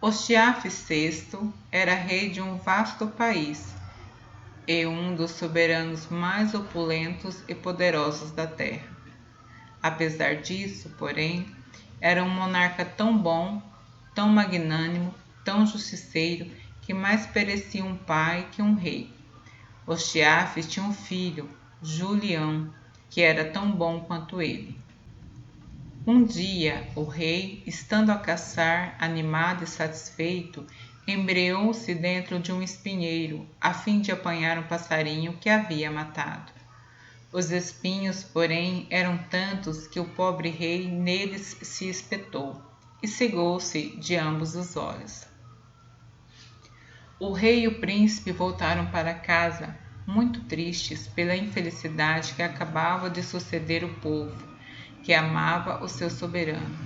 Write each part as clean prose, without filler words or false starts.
Ostiaf VI era rei de um vasto país e um dos soberanos mais opulentos e poderosos da terra. Apesar disso, porém, era um monarca tão bom, tão magnânimo, tão justiceiro, que mais parecia um pai que um rei. Ostiaf tinha um filho, Julião, que era tão bom quanto ele. Um dia, o rei, estando a caçar, animado e satisfeito, embreou-se dentro de um espinheiro, a fim de apanhar um passarinho que havia matado. Os espinhos, porém, eram tantos que o pobre rei neles se espetou e cegou-se de ambos os olhos. O rei e o príncipe voltaram para casa, muito tristes pela infelicidade que acabava de suceder o povo, que amava o seu soberano.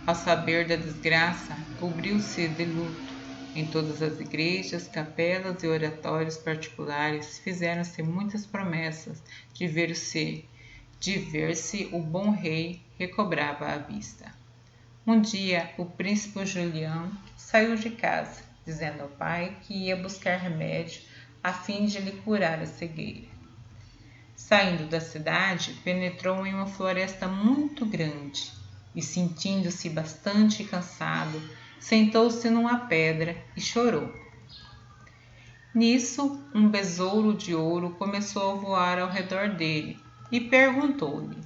Ao saber da desgraça, cobriu-se de luto. Em todas as igrejas, capelas e oratórios particulares fizeram-se muitas promessas de ver-se o bom rei recobrava a vista. Um dia, o príncipe Julião saiu de casa, dizendo ao pai que ia buscar remédio a fim de lhe curar a cegueira. Saindo da cidade, penetrou em uma floresta muito grande e, sentindo-se bastante cansado, sentou-se numa pedra e chorou. Nisso, um besouro de ouro começou a voar ao redor dele e perguntou-lhe: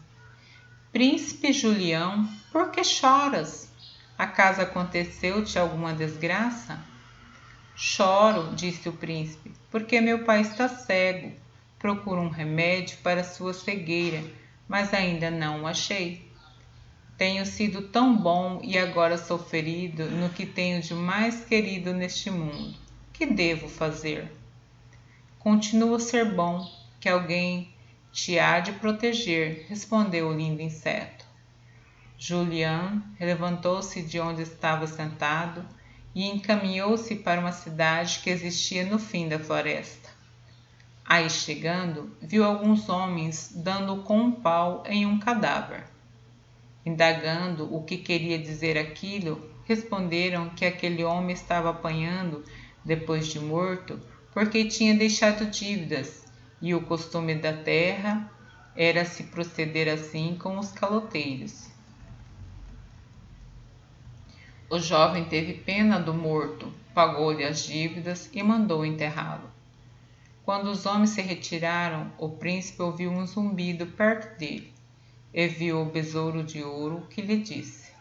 Príncipe Julião, por que choras? Acaso aconteceu-te alguma desgraça? Choro, disse o príncipe, porque meu pai está cego. Procuro um remédio para sua cegueira, mas ainda não o achei. Tenho sido tão bom e agora sou ferido no que tenho de mais querido neste mundo. Que devo fazer? Continua a ser bom, que alguém te há de proteger, respondeu o lindo inseto. Julião levantou-se de onde estava sentado e encaminhou-se para uma cidade que existia no fim da floresta. Aí chegando, viu alguns homens dando com um pau em um cadáver. Indagando o que queria dizer aquilo, responderam que aquele homem estava apanhando, depois de morto, porque tinha deixado dívidas, e o costume da terra era se proceder assim com os caloteiros. O jovem teve pena do morto, pagou-lhe as dívidas e mandou enterrá-lo. Quando os homens se retiraram, o príncipe ouviu um zumbido perto dele e viu o besouro de ouro que lhe disse: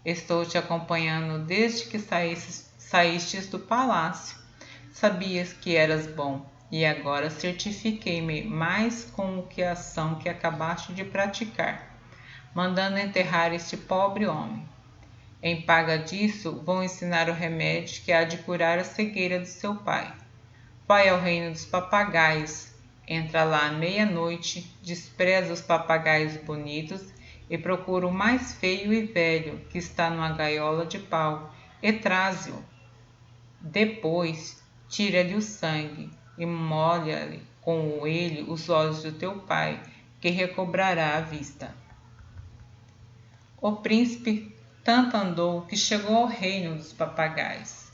Estou te acompanhando desde que saístes do palácio. Sabias que eras bom, e agora certifiquei-me mais com a ação que acabaste de praticar, mandando enterrar este pobre homem. Em paga disso, vou ensinar o remédio que há de curar a cegueira do seu pai. Vai ao reino dos papagaios, entra lá à meia-noite, despreza os papagaios bonitos e procura o mais feio e velho, que está numa gaiola de pau, e traze-o. Depois, tira-lhe o sangue e molha-lhe com ele os olhos do teu pai, que recobrará a vista. O príncipe tanto andou que chegou ao reino dos papagaios.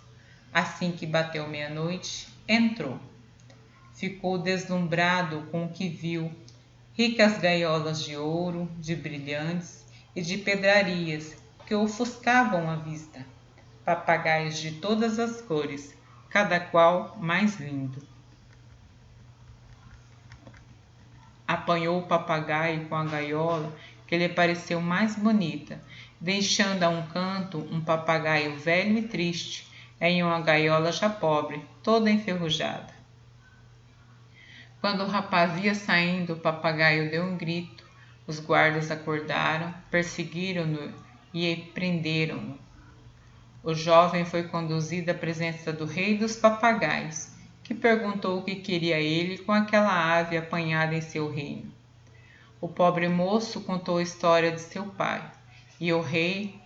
Assim que bateu meia-noite, entrou. Ficou deslumbrado com o que viu, ricas gaiolas de ouro, de brilhantes e de pedrarias que ofuscavam a vista, papagaios de todas as cores, cada qual mais lindo. Apanhou o papagaio com a gaiola que lhe pareceu mais bonita, deixando a um canto um papagaio velho e triste, em uma gaiola já pobre, toda enferrujada. Quando o rapaz ia saindo, o papagaio deu um grito. Os guardas acordaram, perseguiram-no e prenderam-no. O jovem foi conduzido à presença do rei dos papagaios, que perguntou o que queria ele com aquela ave apanhada em seu reino. O pobre moço contou a história de seu pai, e o rei,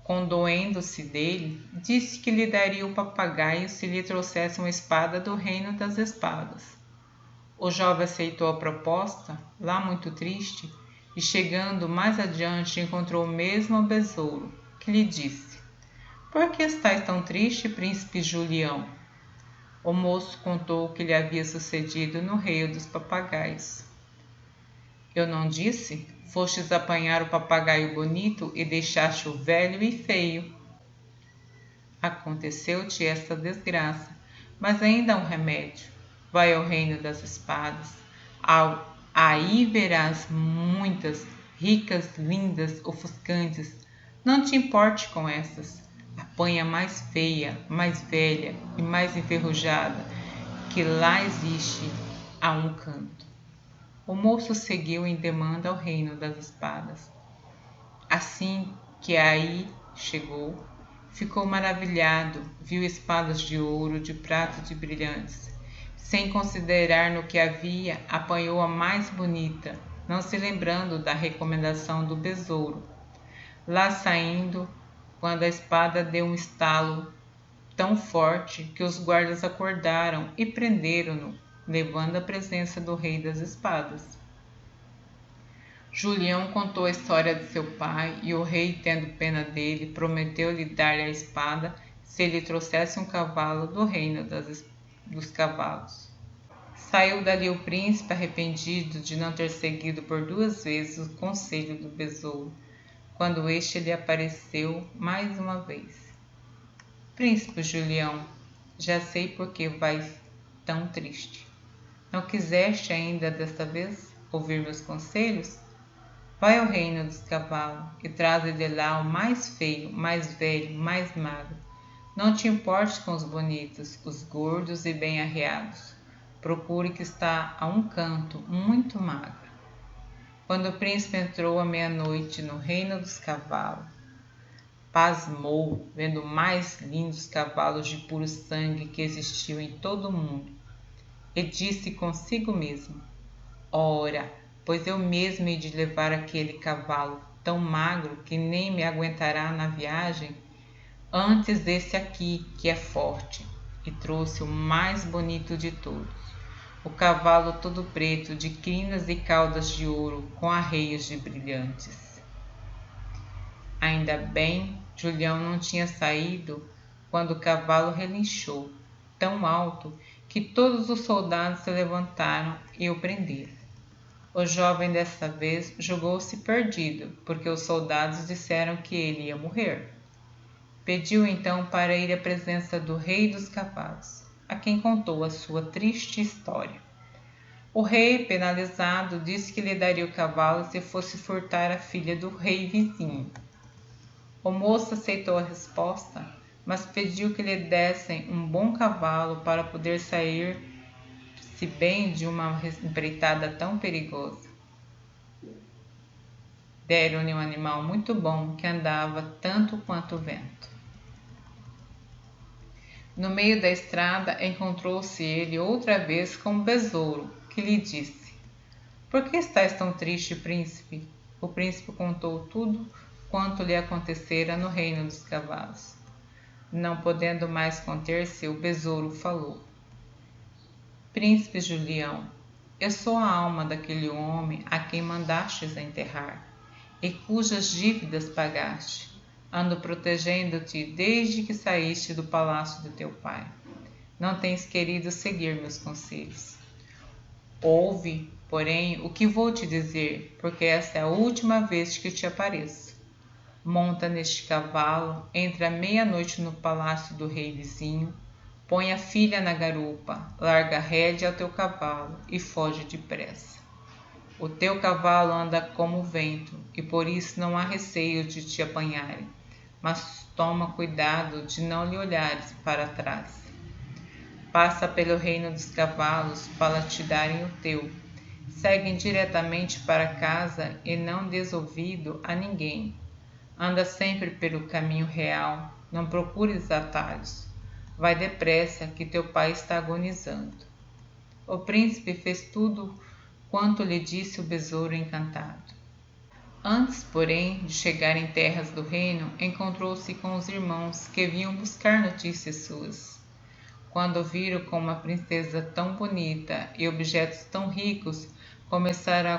condoendo-se dele, disse que lhe daria o papagaio se lhe trouxesse uma espada do reino das espadas. O jovem aceitou a proposta, lá muito triste, e chegando mais adiante encontrou o mesmo besouro, que lhe disse: Por que estais tão triste, príncipe Julião? O moço contou o que lhe havia sucedido no reino dos papagaios. Eu não disse? Fostes apanhar o papagaio bonito e deixaste o velho e feio. Aconteceu-te esta desgraça, mas ainda há um remédio. Vai ao reino das espadas. Aí verás muitas, ricas, lindas, ofuscantes. Não te importe com essas. Apanha mais feia, mais velha e mais enferrujada, que lá existe a um canto. O moço seguiu em demanda ao reino das espadas. Assim que aí chegou, ficou maravilhado, viu espadas de ouro, de prata e de brilhantes. Sem considerar no que havia, apanhou a mais bonita, não se lembrando da recomendação do besouro. Lá saindo, quando a espada deu um estalo tão forte que os guardas acordaram e prenderam-no, levando à presença do rei das espadas. Julião contou a história de seu pai e o rei, tendo pena dele, prometeu-lhe dar-lhe a espada se ele trouxesse um cavalo do reino dos cavalos. Saiu dali o príncipe arrependido de não ter seguido por 2 vezes o conselho do besouro, quando este lhe apareceu mais uma vez. Príncipe Julião, já sei por que vais tão triste. Não quiseste ainda desta vez ouvir meus conselhos? Vai ao reino dos cavalos e traze de lá o mais feio, mais velho, mais magro. Não te importes com os bonitos, os gordos e bem arreados. Procure que está a um canto, muito magro. Quando o príncipe entrou à meia-noite no reino dos cavalos, pasmou, vendo mais lindos cavalos de puro sangue que existiam em todo o mundo, e disse consigo mesmo: ora, pois eu mesmo hei de levar aquele cavalo tão magro que nem me aguentará na viagem, antes desse aqui, que é forte, e trouxe o mais bonito de todos, o cavalo todo preto, de crinas e caudas de ouro, com arreios de brilhantes. Ainda bem, Julião não tinha saído quando o cavalo relinchou, tão alto que todos os soldados se levantaram e o prenderam. O jovem desta vez julgou-se perdido, porque os soldados disseram que ele ia morrer. Pediu então para ir à presença do rei dos cavalos, a quem contou a sua triste história. O rei, penalizado, disse que lhe daria o cavalo se fosse furtar a filha do rei vizinho. O moço aceitou a resposta, mas pediu que lhe dessem um bom cavalo para poder sair-se bem de uma empreitada tão perigosa. Deram-lhe um animal muito bom que andava tanto quanto o vento. No meio da estrada encontrou-se ele outra vez com um besouro, que lhe disse: Por que estás tão triste, príncipe? O príncipe contou tudo quanto lhe acontecera no reino dos cavalos. Não podendo mais conter-se, o besouro falou: Príncipe Julião, eu sou a alma daquele homem a quem mandastes enterrar, e cujas dívidas pagaste. Ando protegendo-te desde que saíste do palácio de teu pai. Não tens querido seguir meus conselhos. Ouve, porém, o que vou te dizer, porque esta é a última vez que te apareço. Monta neste cavalo, entra à meia-noite no palácio do rei vizinho, põe a filha na garupa, larga a rédea ao teu cavalo e foge depressa. O teu cavalo anda como o vento, e por isso não há receio de te apanharem, mas toma cuidado de não lhe olhares para trás. Passa pelo reino dos cavalos para te darem o teu. Seguem diretamente para casa e não des ouvido a ninguém. Anda sempre pelo caminho real, não procures atalhos. Vai depressa, que teu pai está agonizando. O príncipe fez tudo quanto lhe disse o besouro encantado. Antes, porém, de chegar em terras do reino, encontrou-se com os irmãos que vinham buscar notícias suas. Quando viram como uma princesa tão bonita e objetos tão ricos, começaram a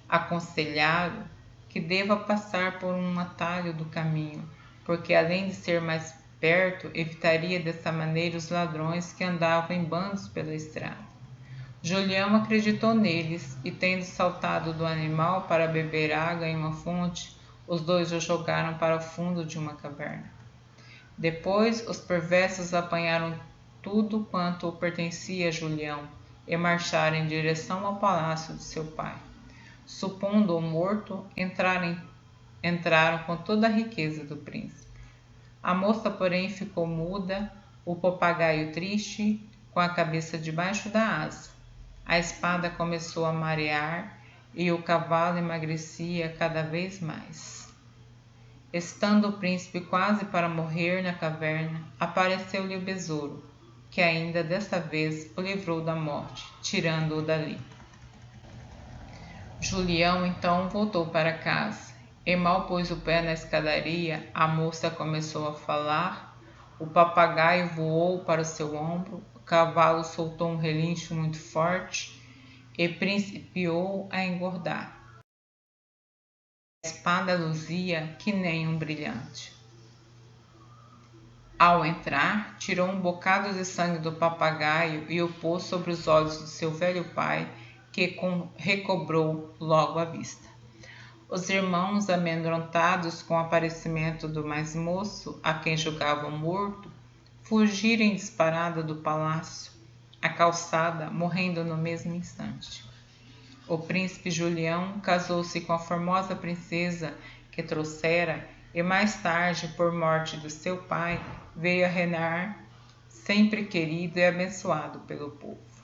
aconselhar-o que deva passar por um atalho do caminho, porque além de ser mais perto, evitaria dessa maneira os ladrões que andavam em bandos pela estrada. Julião acreditou neles e, tendo saltado do animal para beber água em uma fonte, os dois o jogaram para o fundo de uma caverna. Depois, os perversos apanharam tudo quanto pertencia a Julião e marcharam em direção ao palácio de seu pai. Supondo-o morto, entraram com toda a riqueza do príncipe. A moça, porém, ficou muda, o papagaio triste, com a cabeça debaixo da asa. A espada começou a marear e o cavalo emagrecia cada vez mais. Estando o príncipe quase para morrer na caverna, apareceu-lhe o besouro, que ainda desta vez o livrou da morte, tirando-o dali. Julião então voltou para casa, e mal pôs o pé na escadaria, a moça começou a falar, o papagaio voou para o seu ombro, o cavalo soltou um relincho muito forte e principiou a engordar. A espada luzia que nem um brilhante. Ao entrar, tirou um bocado de sangue do papagaio e o pôs sobre os olhos do seu velho pai, que recobrou logo a vista. Os irmãos, amedrontados com o aparecimento do mais moço, a quem julgavam morto, fugiram em disparada do palácio, à calçada, morrendo no mesmo instante. O príncipe Julião casou-se com a formosa princesa que trouxera e mais tarde, por morte do seu pai, veio a reinar, sempre querido e abençoado pelo povo.